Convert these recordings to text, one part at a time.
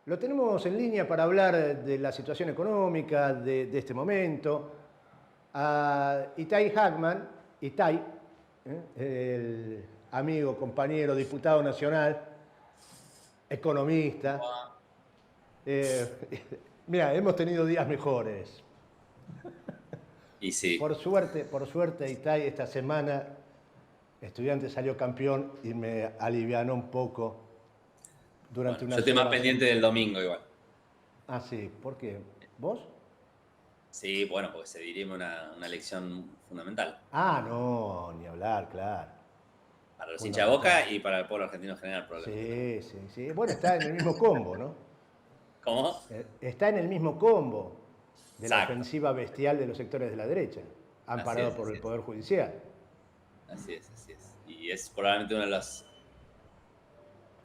Lo tenemos en línea para hablar de la situación económica de este momento. A Itai Hackman, Itai, el amigo, compañero, diputado nacional, economista. Eh, Mira, hemos tenido días mejores. Y sí, Por suerte, Itai, esta semana Estudiante salió campeón y me alivianó un poco durante bueno, yo unas estoy más horas. pendiente del domingo igual. Ah, sí, ¿por qué? ¿Vos? Sí, bueno, porque se dirime una elección fundamental Ah, no, ni hablar, claro. para los hinchas de Fundamental. Boca y para el pueblo argentino en general, probablemente, ¿no? Sí, sí, sí. Bueno, está en el mismo combo, ¿no? ¿Cómo? Está en el mismo combo de la Exacto. ofensiva bestial de los sectores de la derecha, Así amparado es, por así el es. Poder Judicial. Así es, así es. Y es probablemente uno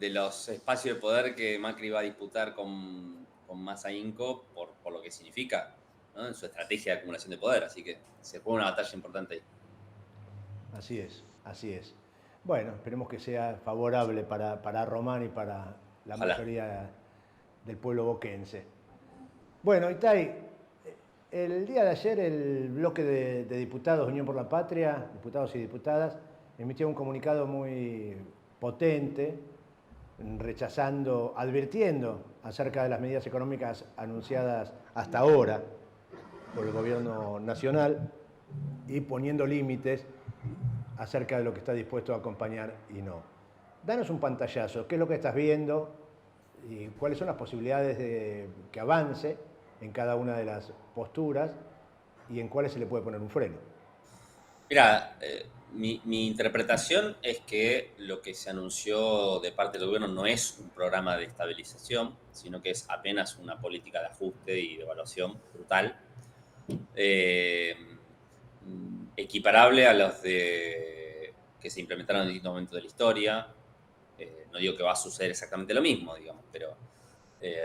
de los espacios de poder que Macri va a disputar con más ahínco por lo que significa, ¿no? En su estrategia de acumulación de poder. Así que se juega una batalla importante ahí. Así es, así es. Bueno, esperemos que sea favorable para Román y para la Ojalá. mayoría del pueblo boquense. Bueno, Itay, el día de ayer el bloque de diputados Unión por la Patria, diputados y diputadas, emitió un comunicado muy potente, rechazando, advirtiendo acerca de las medidas económicas anunciadas hasta ahora por el gobierno nacional y poniendo límites acerca de lo que está dispuesto a acompañar y no. Danos un pantallazo, ¿qué es lo que estás viendo y cuáles son las posibilidades de que avance en cada una de las posturas y en cuáles se le puede poner un freno? Mira, mi interpretación es que lo que se anunció de parte del gobierno no es un programa de estabilización, sino que es apenas una política de ajuste y de evaluación brutal, eh, equiparable a los que se implementaron en distintos momentos de la historia. No digo que va a suceder exactamente lo mismo, digamos, pero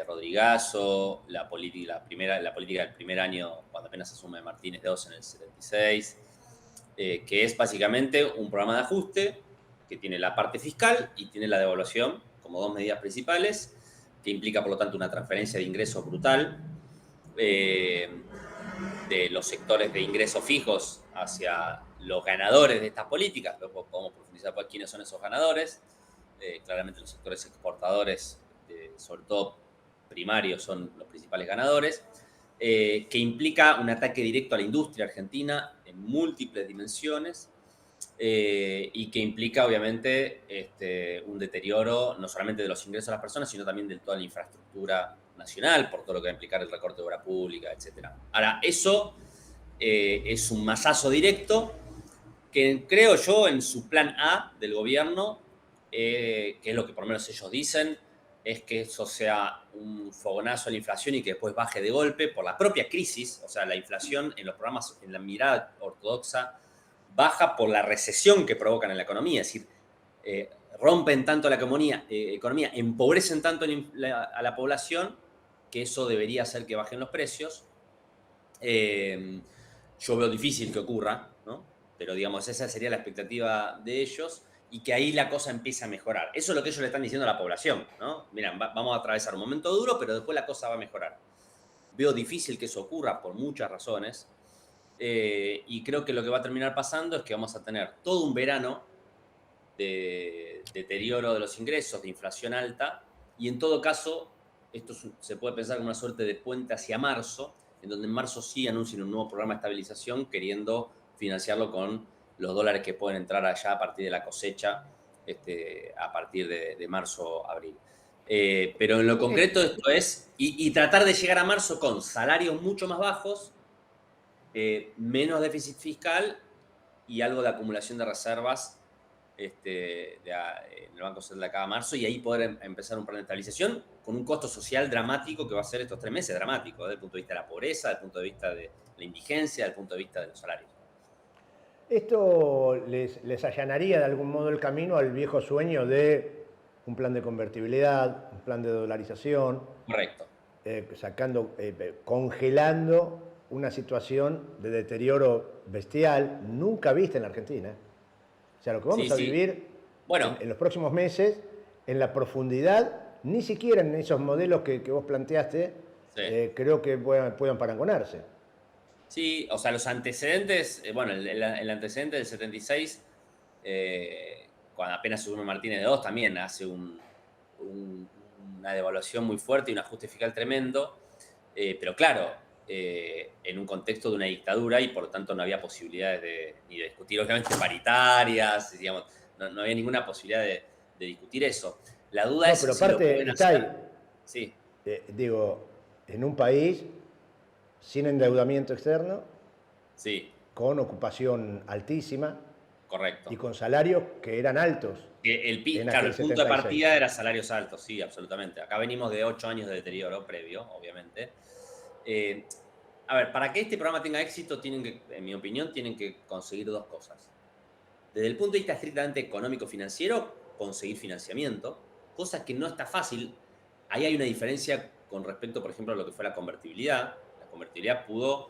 Rodrigazo, la política del primer año, cuando apenas asume Martínez de Oz en el 76, que es básicamente un programa de ajuste que tiene la parte fiscal y tiene la devaluación como dos medidas principales, que implica por lo tanto una transferencia de ingresos brutal eh, de los sectores de ingresos fijos hacia los ganadores de estas políticas. Luego podemos profundizar por quiénes son esos ganadores. Claramente los sectores exportadores, sobre todo primarios, son los principales ganadores, que implica un ataque directo a la industria argentina en múltiples dimensiones, y que implica obviamente un deterioro no solamente de los ingresos de las personas, sino también de toda la infraestructura nacional, por todo lo que va a implicar el recorte de obra pública, etcétera. Ahora, eso es un masazo directo que creo yo en su plan A del gobierno, que es lo que por lo menos ellos dicen, es que eso sea un fogonazo a la inflación y que después baje de golpe por la propia crisis. O sea, la inflación en los programas, en la mirada ortodoxa, baja por la recesión que provocan en la economía. Es decir, rompen tanto la economía, empobrecen tanto a la población que eso debería hacer que bajen los precios. Eh, yo veo difícil que ocurra, ¿no? Pero digamos, esa sería la expectativa de ellos y que ahí la cosa empiece a mejorar. Eso es lo que ellos le están diciendo a la población, ¿no? Miren, vamos a atravesar un momento duro, pero después la cosa va a mejorar. Veo difícil que eso ocurra por muchas razones, y creo que lo que va a terminar pasando es que vamos a tener todo un verano de deterioro de los ingresos, de inflación alta, y en todo caso, se puede pensar como una suerte de puente hacia marzo, en donde en marzo sí anuncian un nuevo programa de estabilización, queriendo financiarlo con los dólares que pueden entrar allá a partir de la cosecha, a partir de marzo, abril. Pero en lo Es- concreto esto es, y tratar de llegar a marzo con salarios mucho más bajos, menos déficit fiscal y algo de acumulación de reservas, en el Banco Central de cada marzo, y ahí poder empezar un plan de estabilización con un costo social dramático que va a ser estos 3 meses, dramático, desde el punto de vista de la pobreza, desde el punto de vista de la indigencia, desde el punto de vista de los salarios. Esto les allanaría de algún modo el camino al viejo sueño de un plan de convertibilidad, un plan de dolarización, Correcto. congelando una situación de deterioro bestial nunca vista en la Argentina. O sea, lo que Sí, vamos a sí. vivir Bueno, en los próximos meses, en la profundidad ni siquiera en esos modelos que vos planteaste, Sí. creo que puedan parangonarse. Sí, o sea, los antecedentes, bueno, el antecedente del 76, cuando apenas asume Martínez de Oz, también hace una devaluación muy fuerte y un ajuste fiscal tremendo, pero claro, en un contexto de una dictadura y por lo tanto no había posibilidades ni de discutir, obviamente, paritarias, digamos, no había ninguna posibilidad de discutir eso. La duda No, es pero si lo aparte, pueden hacer. Itay, Sí, digo, en un país sin endeudamiento externo, sí, con ocupación altísima y correcto. con salarios que eran altos en Claro, aquel el punto de 76. partida era salarios altos, sí, absolutamente. Acá venimos de 8 años de deterioro previo, obviamente. Eh, a ver, para que este programa tenga éxito, en mi opinión, tienen que conseguir dos cosas. Desde el punto de vista estrictamente económico-financiero, conseguir financiamiento, cosa que no está fácil. Ahí hay una diferencia con respecto, por ejemplo, a lo que fue la convertibilidad. La convertibilidad pudo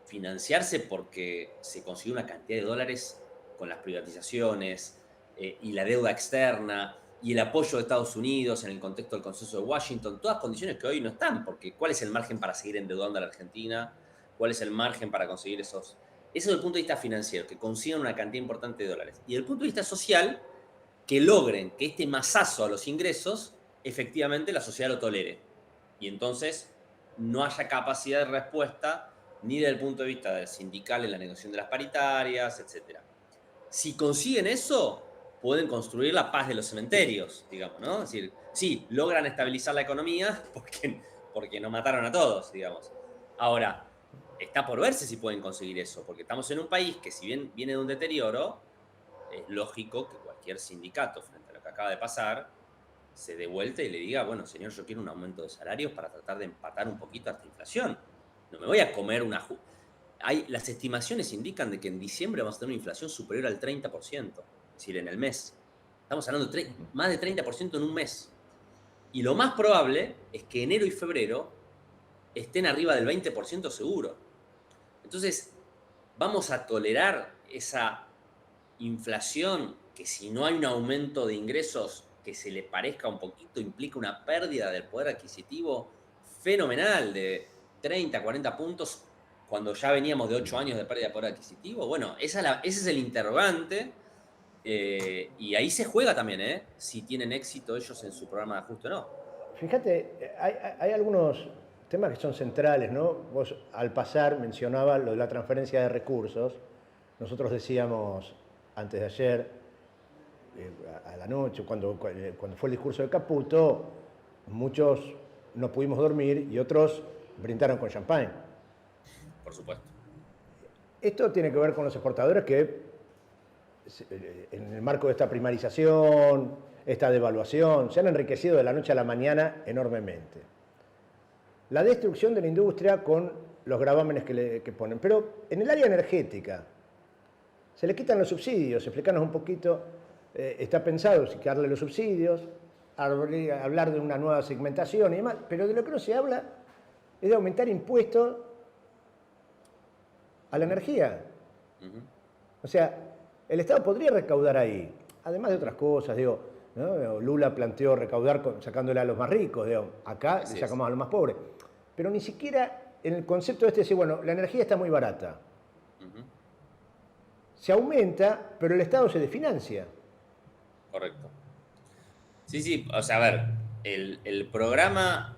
financiarse porque se consiguió una cantidad de dólares con las privatizaciones y la deuda externa y el apoyo de Estados Unidos en el contexto del consenso de Washington, todas condiciones que hoy no están, porque ¿cuál es el margen para seguir endeudando a la Argentina? ¿Cuál es el margen para conseguir esos? Eso desde el punto de vista financiero, que consigan una cantidad importante de dólares. Y desde el punto de vista social, que logren que este masazo a los ingresos, efectivamente la sociedad lo tolere. Y entonces no haya capacidad de respuesta ni desde el punto de vista del sindical en la negociación de las paritarias, etcétera. Si consiguen eso, pueden construir la paz de los cementerios, digamos, ¿no? Es decir, sí, logran estabilizar la economía porque no mataron a todos, digamos. Ahora, está por verse si pueden conseguir eso, porque estamos en un país que si bien viene de un deterioro, es lógico que cualquier sindicato, frente a lo que acaba de pasar, se dé vuelta y le diga, bueno, señor, yo quiero un aumento de salarios para tratar de empatar un poquito a esta inflación. No me voy a comer las estimaciones indican de que en diciembre vamos a tener una inflación superior al 30%, es decir, en el mes. Estamos hablando de más de 30% en un mes. Y lo más probable es que enero y febrero estén arriba del 20% seguro. Entonces, vamos a tolerar esa inflación que si no hay un aumento de ingresos que se le parezca un poquito, implica una pérdida del poder adquisitivo fenomenal de 30, 40 puntos cuando ya veníamos de 8 años de pérdida de poder adquisitivo. Bueno, ese es el interrogante y ahí se juega también, si tienen éxito ellos en su programa de ajuste o no. Fíjate, hay algunos temas que son centrales, ¿no? Vos al pasar mencionabas lo de la transferencia de recursos. Nosotros decíamos antes de ayer, a la noche, cuando fue el discurso de Caputo, muchos no pudimos dormir y otros brindaron con champán. Por supuesto. Esto tiene que ver con los exportadores que, en el marco de esta primarización, esta devaluación, se han enriquecido de la noche a la mañana enormemente. La destrucción de la industria con los gravámenes que ponen. Pero en el área energética, se le quitan los subsidios. Explícanos un poquito, está pensado quitarle los subsidios, hablar de una nueva segmentación y demás, pero de lo que no se habla es de aumentar impuestos a la energía. O sea, el Estado podría recaudar ahí, además de otras cosas, digo, ¿no? Lula planteó recaudar sacándole a los más ricos, digo, acá Así le es. sacamos a los más pobres. Pero ni siquiera en el concepto este de decir, bueno, la energía está muy barata. Se aumenta, pero el Estado se desfinancia. Correcto. Sí, sí, o sea, a ver, el programa,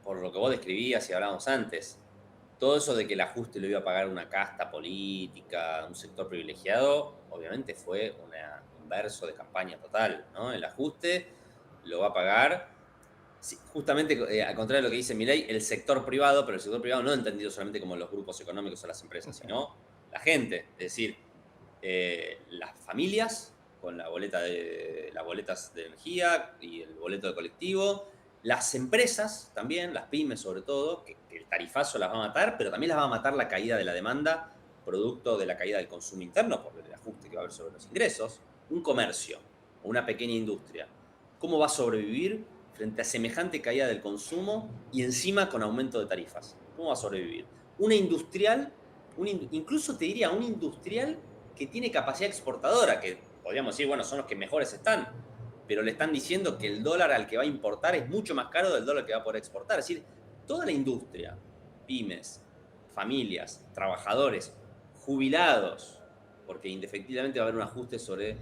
por lo que vos describías y hablábamos antes, todo eso de que el ajuste lo iba a pagar una casta política, un sector privilegiado, obviamente fue un verso de campaña total, ¿no? El ajuste lo va a pagar, sí, justamente al contrario de lo que dice Milei, el sector privado, pero el sector privado no entendido solamente como los grupos económicos o las empresas, sino la gente, es decir, las familias con las boletas de energía y el boleto de colectivo, las empresas también, las pymes sobre todo, que el tarifazo las va a matar, pero también las va a matar la caída de la demanda producto de la caída del consumo interno por el ajuste que va a haber sobre los ingresos. Un comercio o una pequeña industria, ¿cómo va a sobrevivir frente a semejante caída del consumo y encima con aumento de tarifas? ¿Cómo va a sobrevivir? Una industrial, incluso te diría un industrial que tiene capacidad exportadora, que podríamos decir, bueno, son los que mejores están, pero le están diciendo que el dólar al que va a importar es mucho más caro del dólar que va a poder exportar. Es decir, toda la industria, pymes, familias, trabajadores, jubilados, porque indefectiblemente va a haber un ajuste sobre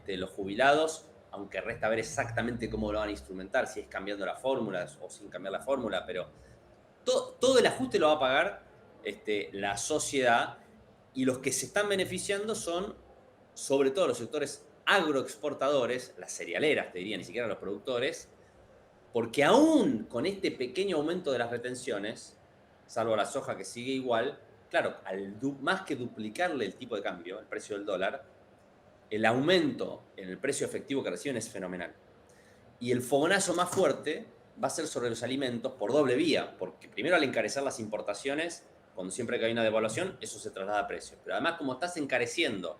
los jubilados, aunque resta ver exactamente cómo lo van a instrumentar, si es cambiando las fórmulas o sin cambiar la fórmula, pero todo el ajuste lo va a pagar la sociedad, y los que se están beneficiando son sobre todo los sectores agroexportadores, las cerealeras, te diría, ni siquiera los productores, porque aún con este pequeño aumento de las retenciones, salvo la soja que sigue igual, claro, más que duplicarle el tipo de cambio, el precio del dólar, el aumento en el precio efectivo que reciben es fenomenal. Y el fogonazo más fuerte va a ser sobre los alimentos por doble vía, porque primero al encarecer las importaciones, cuando siempre que hay una devaluación, eso se traslada a precios. Pero además, como estás encareciendo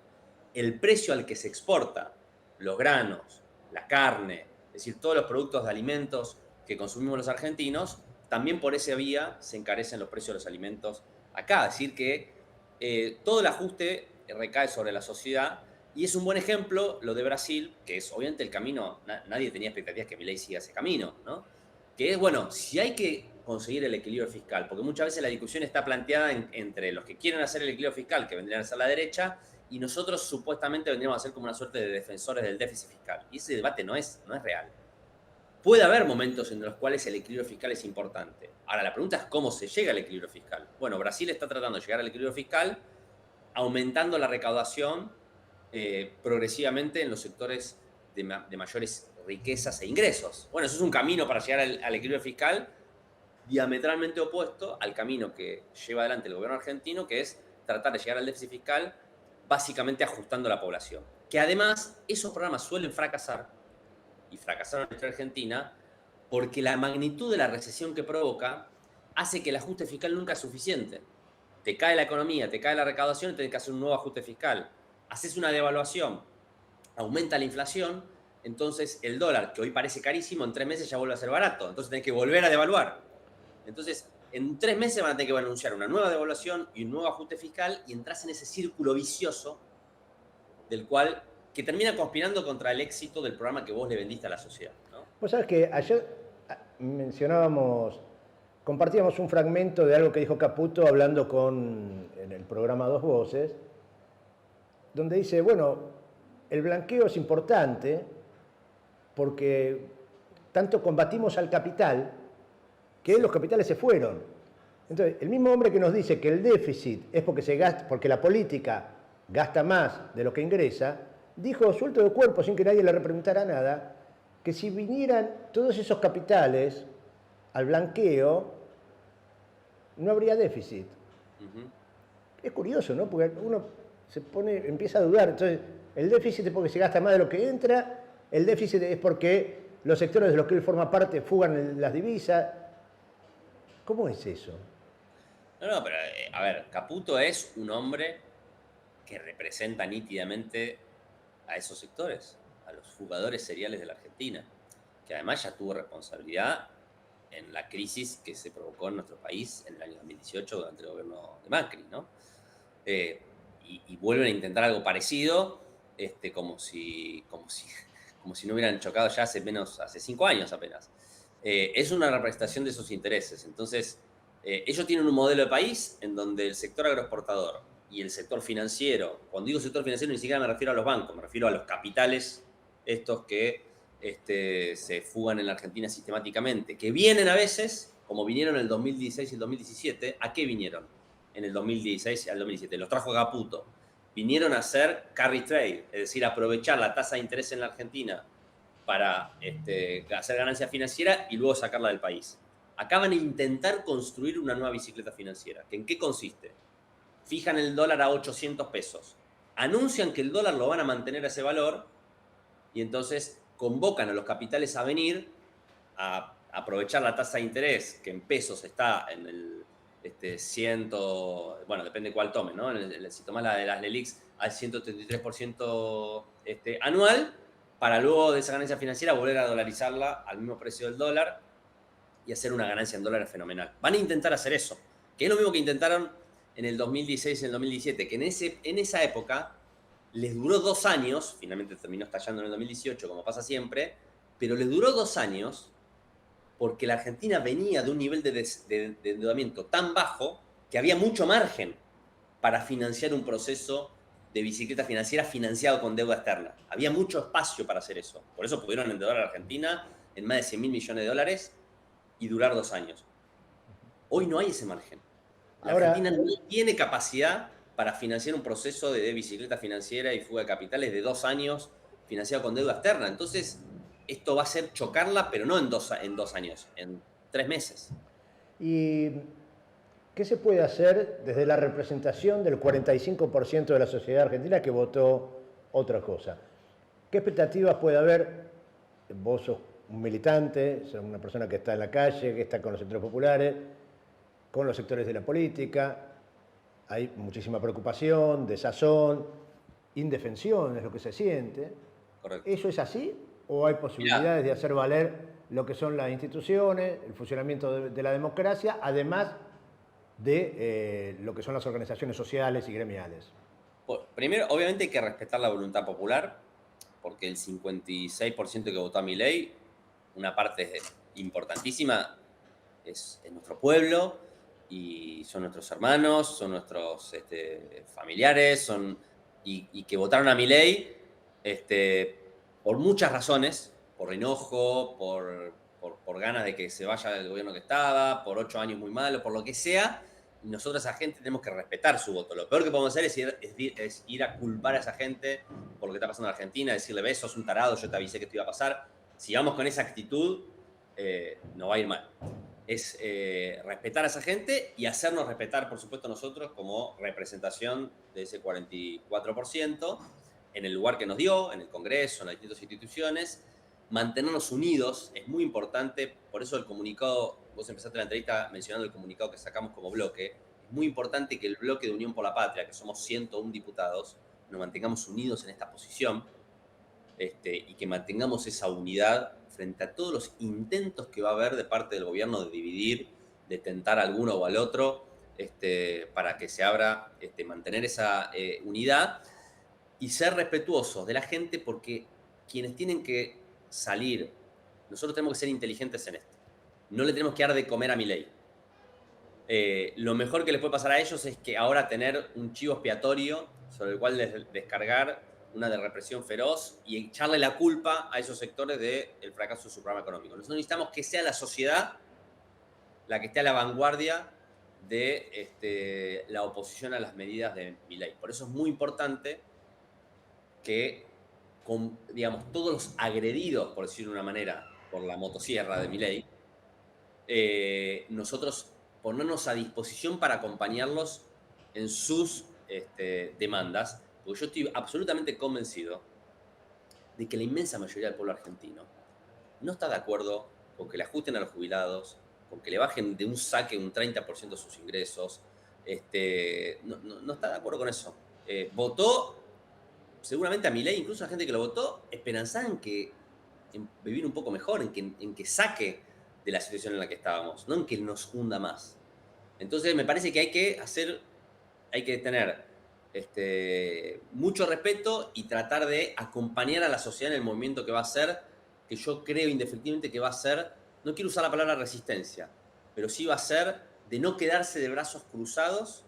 el precio al que se exporta los granos, la carne, es decir, todos los productos de alimentos que consumimos los argentinos, también por esa vía se encarecen los precios de los alimentos acá. Es decir, que todo el ajuste recae sobre la sociedad, y es un buen ejemplo lo de Brasil, que es obviamente el camino, nadie tenía expectativas que Milei siga ese camino, ¿no? Que es, bueno, si hay que conseguir el equilibrio fiscal, porque muchas veces la discusión está planteada entre los que quieren hacer el equilibrio fiscal, que vendrían a ser la derecha, y nosotros supuestamente vendríamos a ser como una suerte de defensores del déficit fiscal. Y ese debate no es real. Puede haber momentos en los cuales el equilibrio fiscal es importante. Ahora, la pregunta es cómo se llega al equilibrio fiscal. Bueno, Brasil está tratando de llegar al equilibrio fiscal aumentando la recaudación progresivamente en los sectores de mayores riquezas e ingresos. Bueno, eso es un camino para llegar al equilibrio fiscal diametralmente opuesto al camino que lleva adelante el gobierno argentino, que es tratar de llegar al déficit fiscal básicamente ajustando a la población. Que además esos programas suelen fracasar, y fracasaron en nuestra Argentina, porque la magnitud de la recesión que provoca hace que el ajuste fiscal nunca es suficiente. Te cae la economía, te cae la recaudación y tenés que hacer un nuevo ajuste fiscal. Haces una devaluación, aumenta la inflación, entonces el dólar, que hoy parece carísimo, en 3 meses ya vuelve a ser barato. Entonces tenés que volver a devaluar. Entonces, en 3 meses van a tener que anunciar una nueva devaluación y un nuevo ajuste fiscal, y entras en ese círculo vicioso del cual que termina conspirando contra el éxito del programa que vos le vendiste a la sociedad, ¿no? Vos sabés que ayer compartíamos un fragmento de algo que dijo Caputo hablando en el programa Dos Voces, donde dice, bueno, el blanqueo es importante porque tanto combatimos al capital que los capitales se fueron. Entonces, el mismo hombre que nos dice que el déficit es porque la política gasta más de lo que ingresa, dijo suelto de cuerpo, sin que nadie le repreguntara nada, que si vinieran todos esos capitales al blanqueo, no habría déficit. Es curioso, ¿no? Porque uno empieza a dudar. Entonces, el déficit es porque se gasta más de lo que entra, el déficit es porque los sectores de los que él forma parte fugan las divisas. ¿Cómo es eso? No, pero a ver, Caputo es un hombre que representa nítidamente a esos sectores, a los jugadores seriales de la Argentina, que además ya tuvo responsabilidad en la crisis que se provocó en nuestro país en el año 2018 durante el gobierno de Macri, ¿no? Y vuelven a intentar algo parecido, como si no hubieran chocado ya hace 5 años apenas. Es una representación de esos intereses. Entonces, ellos tienen un modelo de país en donde el sector agroexportador y el sector financiero, cuando digo sector financiero ni siquiera me refiero a los bancos, me refiero a los capitales estos que se fugan en la Argentina sistemáticamente, que vienen a veces, como vinieron en el 2016 y el 2017. ¿A qué vinieron en el 2016 y el 2017? Los trajo Caputo. Vinieron a hacer carry trade, es decir, aprovechar la tasa de interés en la Argentina para hacer ganancia financiera y luego sacarla del país. Acá van a intentar construir una nueva bicicleta financiera. ¿En qué consiste? Fijan el dólar a 800 pesos. Anuncian que el dólar lo van a mantener a ese valor y entonces convocan a los capitales a venir a aprovechar la tasa de interés, que en pesos está en el 100, bueno, depende cuál tome, ¿no? Si tomás la de las LELIQs al 133% anual, para luego de esa ganancia financiera volver a dolarizarla al mismo precio del dólar y hacer una ganancia en dólares fenomenal. Van a intentar hacer eso, que es lo mismo que intentaron en el 2016 y en el 2017, que en esa época les duró 2 años, finalmente terminó estallando en el 2018, como pasa siempre, pero les duró 2 años porque la Argentina venía de un nivel de endeudamiento tan bajo que había mucho margen para financiar un proceso de bicicleta financiera financiado con deuda externa. Había mucho espacio para hacer eso. Por eso pudieron endeudar a la Argentina en más de 100 mil millones de dólares y durar 2 años. Hoy no hay ese margen. La Ahora, Argentina no tiene capacidad para financiar un proceso de bicicleta financiera y fuga de capitales de 2 años financiado con deuda externa. Entonces, esto va a ser chocarla, pero no en 2 años, en 3 meses. ¿y qué se puede hacer desde la representación del 45% de la sociedad argentina que votó otra cosa? ¿Qué expectativas puede haber? Vos sos un militante, sos una persona que está en la calle, que está con los sectores populares, con los sectores de la política. Hay muchísima preocupación, desazón, indefensión es lo que se siente. Correcto. ¿Eso es así? ¿O hay Mirá, posibilidades de hacer valer lo que son las instituciones, el funcionamiento de la democracia, además de lo que son las organizaciones sociales y gremiales? primero, obviamente hay que respetar la voluntad popular, porque el 56% que votó a Milei, una parte importantísima, es nuestro pueblo y son nuestros hermanos, son nuestros familiares, y que votaron a Milei por muchas razones, por enojo, por ganas de que se vaya del gobierno que estaba, por 8 años muy malos, por lo que sea, y nosotros a esa gente tenemos que respetar su voto. Lo peor que podemos hacer es ir a culpar a esa gente por lo que está pasando en Argentina, decirle, ves, sos un tarado, yo te avisé que esto iba a pasar. Si vamos con esa actitud, nos va a ir mal. Es respetar a esa gente y hacernos respetar, por supuesto, nosotros como representación de ese 44% en el lugar que nos dio, en el Congreso, en las distintas instituciones, mantenernos unidos es muy importante. Por eso el comunicado, vos empezaste la entrevista mencionando el comunicado que sacamos como bloque, es muy importante que el bloque de Unión por la Patria, que somos 101 diputados, nos mantengamos unidos en esta posición, y que mantengamos esa unidad frente a todos los intentos que va a haber de parte del gobierno de dividir, de tentar a alguno o al otro, para que se abra, mantener esa unidad y ser respetuosos de la gente, porque quienes tienen que salir, nosotros tenemos que ser inteligentes en esto. No le tenemos que dar de comer a Milei. Lo mejor que les puede pasar a ellos es que ahora tener un chivo expiatorio sobre el cual descargar una de represión feroz y echarle la culpa a esos sectores del fracaso de su programa económico. Nosotros necesitamos que sea la sociedad la que esté a la vanguardia de la oposición a las medidas de Milei. Por eso es muy importante que, digamos, todos los agredidos, por decirlo de una manera, por la motosierra de Milei, nosotros ponernos a disposición para acompañarlos en sus demandas, porque yo estoy absolutamente convencido de que la inmensa mayoría del pueblo argentino no está de acuerdo con que le ajusten a los jubilados, con que le bajen de un saque un 30% sus ingresos. No está de acuerdo con eso. Votó seguramente a Milei, incluso a gente que lo votó, esperanzada en vivir un poco mejor, en que saque de la situación en la que estábamos, no en que nos hunda más. Entonces me parece que hay que tener mucho respeto y tratar de acompañar a la sociedad en el movimiento que va a ser, que yo creo indefectiblemente que va a ser, no quiero usar la palabra resistencia, pero sí va a ser de no quedarse de brazos cruzados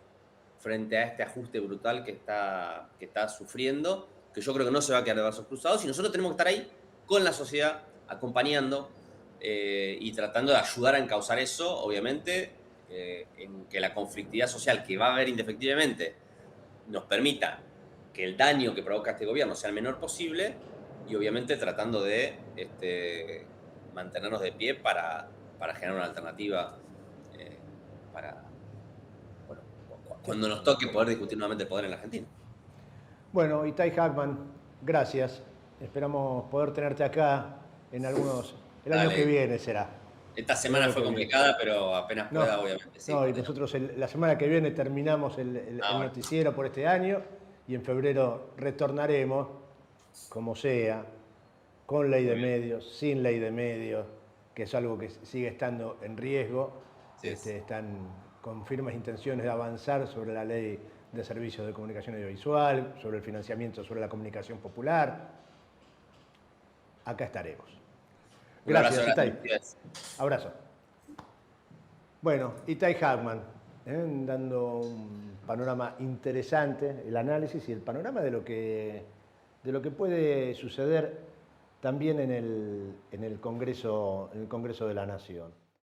frente a este ajuste brutal que está sufriendo, que yo creo que no se va a quedar de brazos cruzados, y nosotros tenemos que estar ahí con la sociedad, acompañando y tratando de ayudar a encauzar eso, obviamente, en que la conflictividad social que va a haber indefectiblemente nos permita que el daño que provoca este gobierno sea el menor posible, y obviamente tratando de mantenernos de pie para generar una alternativa para, bueno, cuando nos toque poder discutir nuevamente el poder en la Argentina. Bueno, Itai Hackman, gracias. Esperamos poder tenerte acá en el año que Dale. viene será. Esta El semana año fue que viene. complicada, pero apenas No, pueda, obviamente, sí, no, y coordinamos. nosotros la semana que viene terminamos el Bueno, noticiero por este año y en febrero retornaremos, como sea, con ley muy de bien. medios, sin ley de medios, que es algo que sigue estando en riesgo. Sí es. Están con firmes intenciones de avanzar sobre la ley de servicios de comunicación audiovisual, sobre el financiamiento, sobre la comunicación popular. Acá estaremos. Gracias, Itai. Abrazo. Bueno, Itai Hackman, dando un panorama interesante, el análisis y el panorama de lo que puede suceder también en el Congreso de la Nación.